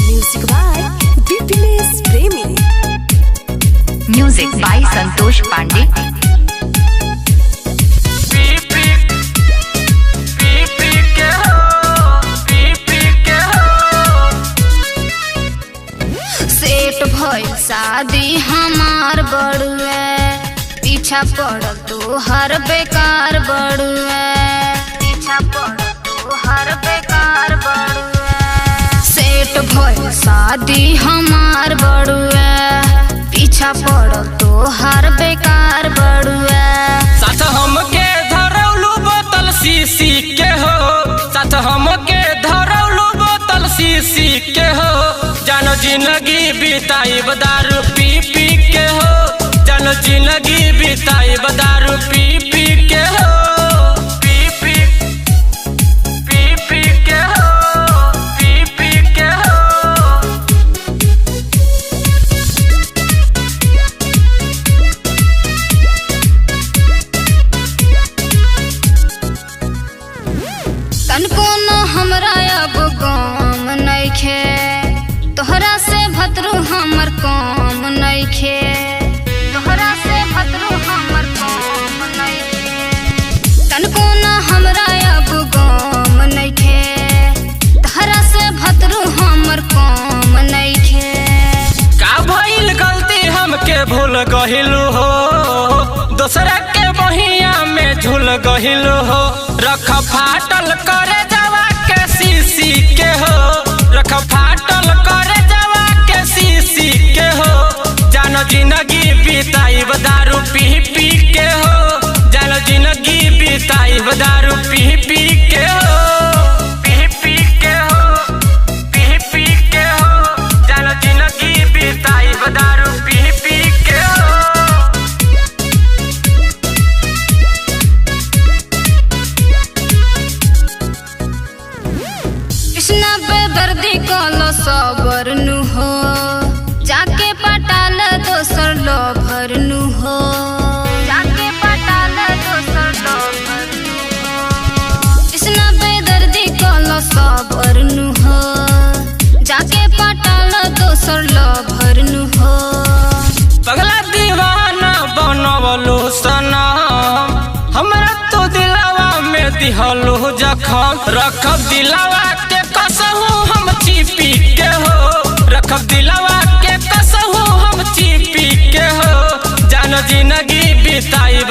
Music by Dipinesh Premi. Music by Santosh Pandey. Set भइल शादी हमार बड़ुए, पीछा पड़ तू हर बेकार बड़ुए, पीछा पड़ तू हर बेकार बड़ुए। सेट भइल शादी हमार बड़ुए, पीछा पड़ तू हर बेकार बड़ुए। साथ हमके धरौलू बोतल शीशी के हो, साथ हमके धरौलू बोतल शीशी के हो। जानो जिंदगी बिताई दारू पी पी के हो, जानो जिंदगी बिताई दारू पी पी के हो, पी पी पी पी के हो, पी पी के हो। तनको न हमरा अब गम नइखे, तोहरा से भतरू हमर काम नइखे, तोहरा से भतरू हमर काम नइखे। तनको न हमरा अब गम नइखे, तोहरा से भतरू हमर काम नइखे। का भइल गलती हमके भूल गहिलू हो, दोसरा के बहिया में झूल गहिलू हो। रख फाटल करे जवा के शीशी के हो, रख फाटल करे जवा के शीशी के हो। जानो जिंदगी बिताई दारू पी पी के हो, जानो जिंदगी बिताई दारू पी पी के हो, पी पी के हो, पी पी के हो। जानो जिंदगी बिताई दारू पी पी के हो। कृष्णा बेदर्दी कलो सबर नु हो, जाके पटाल दोसर लभर नु हो, जाके पटाल दोसर लभर नु हो। कृष्णा बेदर्दी कलो सबर नु हो, जाके पटाल दोसर लभर नु हो। पगला दीवाना बनवलो सनम, हमरा तो दिलवा में दिहलो जखम। रखब दिलवा के कसहू हम चिपी के हो, रखब दिलवा के कसहू हम चिपी के हो। जानो जिंदगी बिताई